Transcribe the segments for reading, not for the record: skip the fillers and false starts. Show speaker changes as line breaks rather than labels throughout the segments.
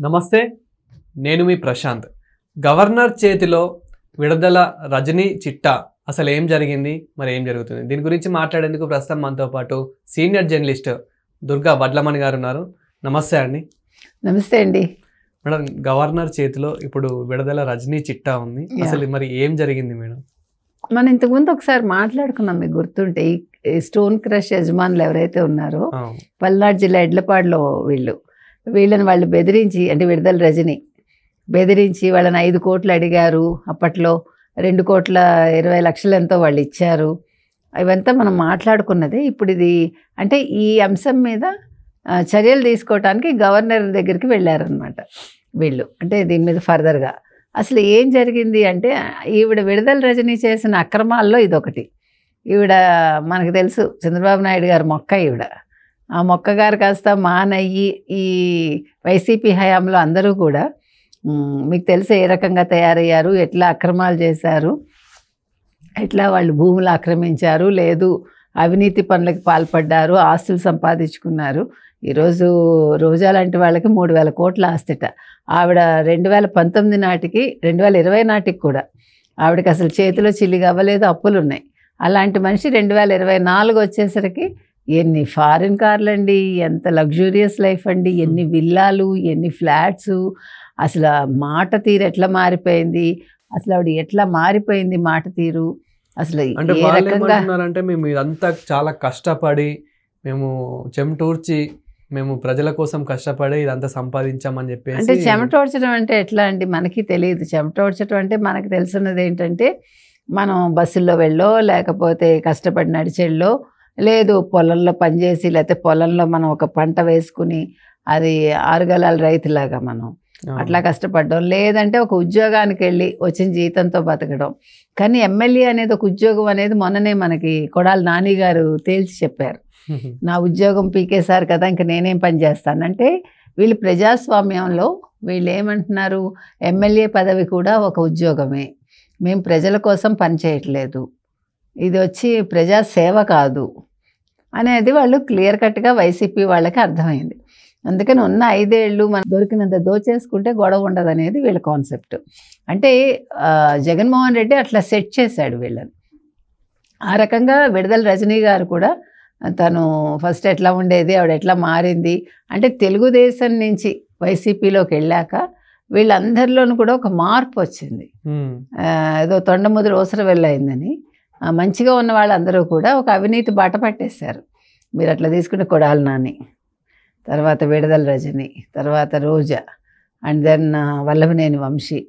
నమస్తే, నేను మీ ప్రశాంత్. గవర్నర్ చేతిలో విడుదల రజనీ చిట్టా అసలు ఏం జరిగింది, మరి ఏం జరుగుతుంది, దీని గురించి మాట్లాడేందుకు ప్రస్తుతం మనతో పాటు సీనియర్ జర్నలిస్ట్ దుర్గా వడ్లమణి గారు ఉన్నారు. నమస్తే అండి.
నమస్తే అండి.
మేడం, గవర్నర్ చేతిలో ఇప్పుడు విడుదల రజనీ చిట్టా ఉంది, అసలు మరి ఏం జరిగింది మేడం?
మనం ఇంతకుముందు ఒకసారి మాట్లాడుకున్నాం, మీకు గుర్తుంటే ఈ స్టోన్ క్రష్ యజమానులు ఎవరైతే ఉన్నారో పల్నాడు జిల్లా ఎడ్లపాడులో వీళ్ళని వాళ్ళు బెదిరించి, అంటే విడుదల రజని బెదిరించి వాళ్ళని 5 కోట్లు అడిగారు. అప్పట్లో 2,20,00,000 ఎంతో వాళ్ళు ఇచ్చారు. ఇవంతా మనం మాట్లాడుకున్నదే. ఇప్పుడు ఇది అంటే ఈ అంశం మీద చర్యలు తీసుకోవటానికి గవర్నర్ దగ్గరికి వెళ్ళారనమాట వీళ్ళు. అంటే దీని మీద ఫర్దర్గా అసలు ఏం జరిగింది అంటే, ఈవిడ విడుదల రజని చేసిన అక్రమాల్లో ఇదొకటి. ఈవిడ మనకు తెలుసు, చంద్రబాబు నాయుడు గారు మొక్క. ఈవిడ ఆ మొక్కగారు కాస్త మానయ్యి ఈ వైసీపీ హయాంలో అందరూ కూడా మీకు తెలిసి ఏ రకంగా తయారయ్యారు, ఎట్లా అక్రమాలు చేశారు, ఎట్లా వాళ్ళు భూములు ఆక్రమించారు, లేదు అవినీతి పనులకు పాల్పడ్డారు, ఆస్తులు సంపాదించుకున్నారు. ఈరోజు రోజా లాంటి వాళ్ళకి 3,000 కోట్ల ఆస్తిట. ఆవిడ 2019 నాటికి 2020 నాటికి కూడా ఆవిడకి అసలు చేతిలో చిల్లిగా అవ్వలేదు, అప్పులు ఉన్నాయి. అలాంటి మనిషి 2024 వచ్చేసరికి ఎన్ని ఫారిన్ కార్లు అండి, ఎంత లగ్జూరియస్ లైఫ్ అండి, ఎన్ని విల్లాలు, ఎన్ని ఫ్లాట్స్. అసలు మాట తీరు ఎట్లా మారిపోయింది, అసలు ఆవిడ ఎట్లా మారిపోయింది మాట తీరు. అసలు ఏ రకంగా
అంటే మేము ఇదంతా చాలా కష్టపడి, మేము చెమటూర్చి, మేము ప్రజల కోసం కష్టపడి ఇదంతా సంపాదించామని చెప్పేసి.
అంటే చెమటోడ్చడం అంటే ఎట్లా అండి, మనకి తెలియదు. చెమటోడ్చడం అంటే మనకు తెలుసున్నది ఏంటంటే, మనం బస్సుల్లో వెళ్ళో, లేకపోతే కష్టపడి నడిచెళ్ళో, లేదు పొలంలో పనిచేసి, లేకపోతే పొలంలో మనం ఒక పంట వేసుకుని అది 6 గలాల రైతులాగా మనం అట్లా కష్టపడడం, లేదంటే ఒక ఉద్యోగానికి వెళ్ళి వచ్చిన జీతంతో బతకడం. కానీ ఎమ్మెల్యే అనేది ఒక ఉద్యోగం అనేది మొన్ననే మనకి కొడాలి నాని గారు తేల్చి చెప్పారు. నా ఉద్యోగం పీకేశారు కదా, ఇంక నేనేం పని చేస్తానంటే, వీళ్ళు ప్రజాస్వామ్యంలో వీళ్ళు ఏమంటున్నారు, ఎమ్మెల్యే పదవి కూడా ఒక ఉద్యోగమే, మేము ప్రజల కోసం పని చేయట్లేదు, ఇది వచ్చి ప్రజాసేవ కాదు అనేది వాళ్ళు క్లియర్ కట్గా వైసీపీ వాళ్ళకి అర్థమైంది. అందుకని ఉన్న 5 ఏళ్ళు మనం దొరికినంత దోచేసుకుంటే గొడవ ఉండదు అనేది వీళ్ళ కాన్సెప్ట్. అంటే జగన్మోహన్ రెడ్డి అట్లా సెట్ చేశాడు వీళ్ళని. ఆ రకంగా విడుదల రజనీ గారు కూడా తను ఫస్ట్ ఎట్లా ఉండేది, ఆవిడ ఎట్లా మారింది అంటే, తెలుగుదేశం నుంచి వైసీపీలోకి వెళ్ళాక వీళ్ళందరిలోనూ కూడా ఒక మార్పు వచ్చింది. ఏదో తొండముద్ర ఓసర వెళ్ళయిందని మంచిగా ఉన్న వాళ్ళందరూ కూడా ఒక అవినీతి బాట పట్టేశారు. మీరు అట్లా తీసుకుంటే కొడాలి నాని, తర్వాత విడుదల రజని, తర్వాత రోజా, అండ్ దెన్ వల్లభనేని వంశీ,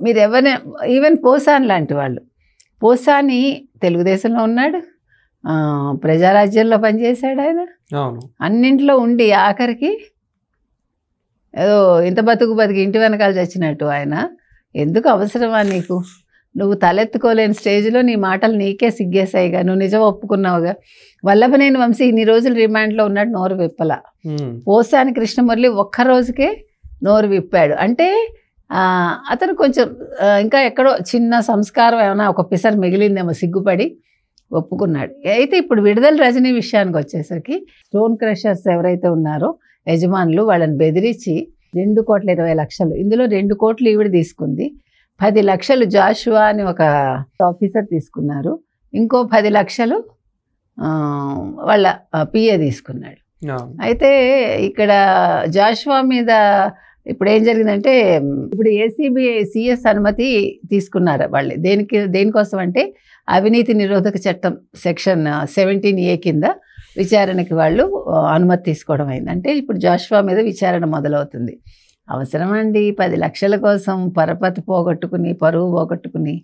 మీరు ఎవరైనా ఈవెన్ పోసాని లాంటి వాళ్ళు. పోసాని తెలుగుదేశంలో ఉన్నాడు, ప్రజారాజ్యంలో పనిచేశాడు ఆయన, అన్నింట్లో ఉండి ఆఖరికి ఏదో ఇంత బతికి ఇంటి వెనకాల చచ్చినట్టు ఆయన. ఎందుకు అవసరమా నీకు? నువ్వు తలెత్తుకోలేని స్టేజ్లో నీ మాటలు నీకే సిగ్గేసాయిగా, నువ్వు నిజం ఒప్పుకున్నావుగా. వల్లభనేని వంశీ ఇన్ని రోజులు రిమాండ్లో ఉన్నాడు, నోరు విప్పల. పోసాని కృష్ణమురళి ఒక్కరోజుకే నోరు విప్పాడు. అంటే అతను కొంచెం ఇంకా ఎక్కడో చిన్న సంస్కారం ఏమైనా ఒక పిసర్ మిగిలిందేమో, సిగ్గుపడి ఒప్పుకున్నాడు. అయితే ఇప్పుడు విడుదల రజనీ విషయానికి వచ్చేసరికి, స్టోన్ క్రషర్స్ ఎవరైతే ఉన్నారో యజమానులు, వాళ్ళని బెదిరించి 2,20,00,000, ఇందులో 2 కోట్లు ఈవిడ తీసుకుంది, 10 లక్షలు జాషువా అని ఒక ఆఫీసర్ తీసుకున్నారు, ఇంకో 10 లక్షలు వాళ్ళ పిఏ తీసుకున్నాడు. అయితే ఇక్కడ జాషువా మీద ఇప్పుడు ఏం జరిగిందంటే, ఇప్పుడు ఏసీబీ సిఎస్ అనుమతి తీసుకున్నారు వాళ్ళు. దేనికోసం అంటే, అవినీతి నిరోధక చట్టం సెక్షన్ 17A కింద విచారణకి వాళ్ళు అనుమతి తీసుకోవడం అయింది. అంటే ఇప్పుడు జాషువా మీద విచారణ మొదలవుతుంది. అవసరమండి 10 లక్షల కోసం పరపతి పోగొట్టుకుని, పరువు పోగొట్టుకుని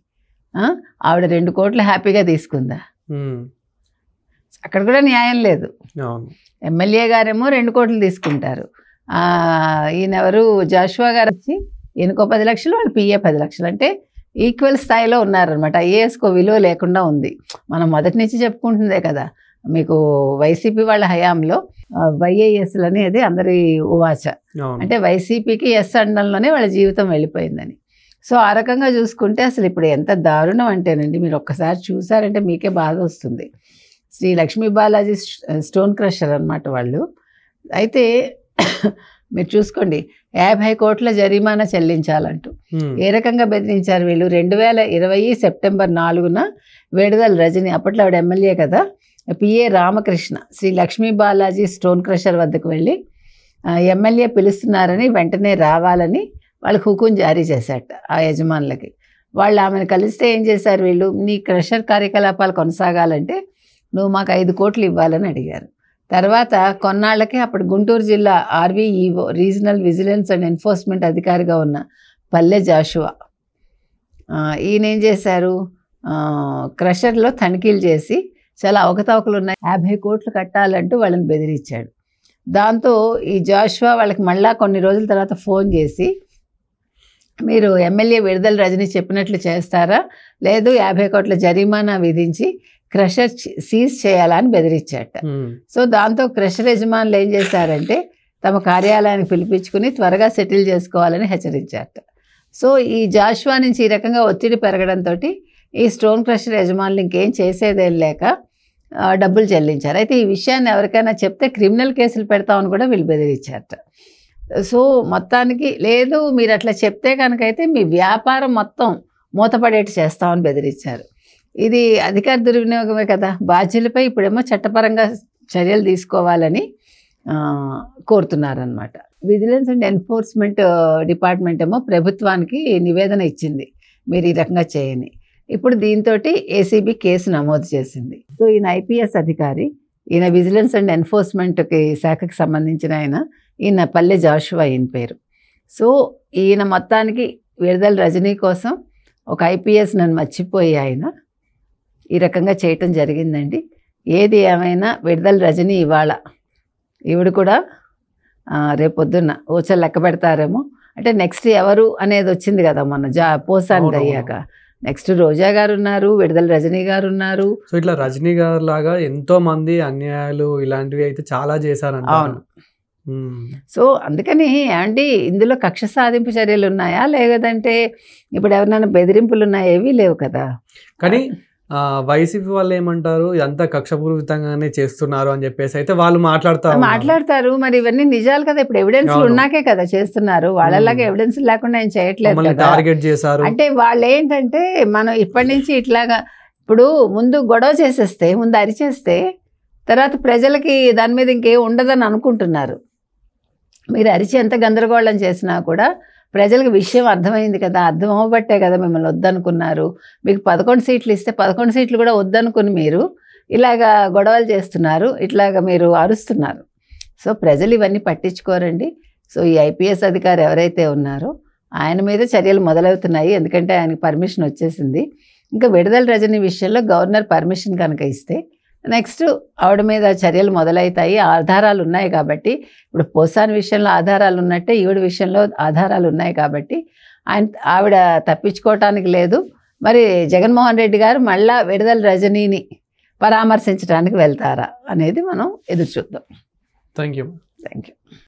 ఆవిడ 2 కోట్లు హ్యాపీగా తీసుకుందా? అక్కడ కూడా న్యాయం లేదు. ఎమ్మెల్యే గారేమో 2 కోట్లు తీసుకుంటారు, ఈయనెవరు జాషువా గారు వచ్చి ఈయనకో 10 లక్షలు, వాళ్ళు పిఏ 10 లక్షలు. అంటే ఈక్వల్ స్థాయిలో ఉన్నారనమాట. ఐఏఎస్కో విలువ లేకుండా ఉంది. మనం మొదటి నుంచి చెప్పుకుంటుందే కదా మీకు, వైసీపీ వాళ్ళ హయాంలో వైఏఎస్లు అనేది అందరి ఉవాచ. అంటే వైసీపీకి ఎస్ అండంలోనే వాళ్ళ జీవితం వెళ్ళిపోయిందని. సో ఆ రకంగా చూసుకుంటే అసలు ఇప్పుడు ఎంత దారుణం అంటేనండి, మీరు ఒక్కసారి చూసారంటే మీకే బాధ వస్తుంది. శ్రీ లక్ష్మీ బాలాజీ స్టోన్ క్రషర్ అనమాట వాళ్ళు. అయితే మీరు చూసుకోండి, 50 కోట్ల జరిమానా చెల్లించాలంటూ ఏ రకంగా బెదిరించారు వీళ్ళు. 2020 సెప్టెంబర్ 4న విడుదల రజని, అప్పట్లో ఆవిడ ఎమ్మెల్యే కదా, PA Ramakrishna Sri Lakshmi Balaji stone crusher వద్దకు వెళ్ళి ఎమ్మెల్యే పిలుస్తున్నారని వెంటనే రావాలని వాళ్ళకి హుకుం జారీ చేశాట ఆ యజమానులకి. వాళ్ళు ఆమెను కలిస్తే ఏం చేశారు వీళ్ళు, నీ క్రషర్ కార్యకలాపాలు కొనసాగాలంటే నువ్వు మాకు 5 కోట్లు ఇవ్వాలని అడిగారు. తర్వాత కొన్నాళ్ళకి అప్పుడు గుంటూరు జిల్లా ఆర్వీఈఓ రీజనల్ విజిలెన్స్ అండ్ ఎన్ఫోర్స్మెంట్ అధికారిగా ఉన్న పల్లె జాషువా ఈయన ఏం చేశారు, క్రషర్లో తనిఖీలు చేసి చాలా అవకతవకలు ఉన్నాయి, 50 కోట్లు కట్టాలంటూ వాళ్ళని బెదిరించాడు. దాంతో ఈ జాషువా వాళ్ళకి మళ్ళా కొన్ని రోజుల తర్వాత ఫోన్ చేసి, మీరు ఎమ్మెల్యే విడుదల రజని చెప్పినట్లు చేస్తారా, లేదు 50 కోట్ల జరిమానా విధించి క్రషర్ సీజ్ చేయాలని బెదిరించాట. సో దాంతో క్రషర్ యజమానులు ఏం చేశారంటే తమ కార్యాలయానికి పిలిపించుకుని త్వరగా సెటిల్ చేసుకోవాలని హెచ్చరించారట. సో ఈ జాషువా నుంచి ఈ రకంగా ఒత్తిడి పెరగడంతో ఈ స్టోన్ క్రషర్ యజమానులు ఇంకేం చేసేదేం లేక డబ్బులు చెల్లించారు. అయితే ఈ విషయాన్ని ఎవరికైనా చెప్తే క్రిమినల్ కేసులు పెడతామని కూడా వీళ్ళు బెదిరించారట. సో మొత్తానికి లేదు, మీరు అట్లా చెప్తే కనుకైతే మీ వ్యాపారం మొత్తం మూతపడేట్టు చేస్తామని బెదిరించారు. ఇది అధికార దుర్వినియోగమే కదా. బాధ్యులపై ఇప్పుడేమో చట్టపరంగా చర్యలు తీసుకోవాలని కోరుతున్నారనమాట. విజిలెన్స్ అండ్ ఎన్ఫోర్స్మెంట్ డిపార్ట్మెంట్ ఏమో ప్రభుత్వానికి నివేదన ఇచ్చింది మీరు ఈ రకంగా చేయని. ఇప్పుడు దీంతో ఏసీబీ కేసు నమోదు చేసింది. సో ఈయన ఐపీఎస్ అధికారి, ఈయన విజిలెన్స్ అండ్ ఎన్ఫోర్స్మెంట్కి శాఖకి సంబంధించిన ఈయన పల్లె జాషువా ఈయన పేరు. సో ఈయన మొత్తానికి విడుదల రజనీ కోసం ఒక ఐపీఎస్ నన్ను మర్చిపోయి ఆయన ఈ రకంగా చేయటం జరిగిందండి. ఏది ఏమైనా విడుదల రజనీ ఇవాళ ఈవిడ కూడా రేపొద్దున్న ఊచలు లెక్క పెడతారేమో. అంటే నెక్స్ట్ ఎవరు అనేది వచ్చింది కదా మొన్న పోసానిది అయ్యాక. నెక్స్ట్ రోజా గారు ఉన్నారు, విడుదల రజనీ గారు ఉన్నారు.
సో ఇట్లా రజనీ గారు లాగా ఎంతో మంది అన్యాయాలు ఇలాంటివి అయితే చాలా చేశారంట.
అవును. సో అందుకని ఏమండి ఇందులో కక్ష సాధింపు చర్యలు ఉన్నాయా, లేదంటే ఇప్పుడు ఎవరినైనా బెదిరింపులు ఉన్నాయా? ఏవీ లేవు కదా.
కానీ వైసీపీ వాళ్ళు ఏమంటారు, ఇదంతా కక్షపూరితంగానే చేస్తున్నారు అని చెప్పేసి అయితే వాళ్ళు మాట్లాడతారు. మరి ఇవన్నీ నిజాలు కదా, ఇప్పుడు ఎవిడెన్స్ ఉన్నాకే కదా చేస్తున్నారు. వాళ్ళలాగా ఎవిడెన్స్ లేకుండా ఏం చేయట్లేదు, టార్గెట్ చేశారు.
అంటే వాళ్ళు ఏంటంటే మనం ఇప్పటి నుంచి ఇట్లాగా ఇప్పుడు ముందు గొడవ చేసేస్తే, ముందు అరిచేస్తే తర్వాత ప్రజలకి దాని మీద ఇంకేం ఉండదని అనుకుంటున్నారు. మీరు అరిచి ఎంత గందరగోళం చేసినా కూడా ప్రజలకు విషయం అర్థమైంది కదా, అర్థం అవ్వబట్టే కదా మిమ్మల్ని వద్దనుకున్నారు. మీకు 11 సీట్లు ఇస్తే 11 సీట్లు కూడా వద్దనుకుని మీరు ఇలాగా గొడవలు చేస్తున్నారు, ఇట్లాగా మీరు అరుస్తున్నారు. సో ప్రజలు ఇవన్నీ పట్టించుకోరండి. సో ఈ ఐపీఎస్ అధికారి ఎవరైతే ఉన్నారో ఆయన మీద చర్యలు మొదలవుతున్నాయి, ఎందుకంటే ఆయనకి పర్మిషన్ వచ్చేసింది. ఇంకా విడుదల రజనీ విషయంలో గవర్నర్ పర్మిషన్ కనుక ఇస్తే నెక్స్ట్ ఆవిడ మీద చర్యలు మొదలవుతాయి. ఆధారాలు ఉన్నాయి కాబట్టి, ఇప్పుడు పోసాని విషయంలో ఆధారాలు ఉన్నట్టే ఈవిడ విషయంలో ఆధారాలు ఉన్నాయి కాబట్టి ఆవిడ తప్పించుకోవటానికి లేదు. మరి జగన్మోహన్ రెడ్డి గారు మళ్ళా విడుదల రజనీని పరామర్శించడానికి వెళ్తారా అనేది మనం ఎదురు చూద్దాం.
Thank you.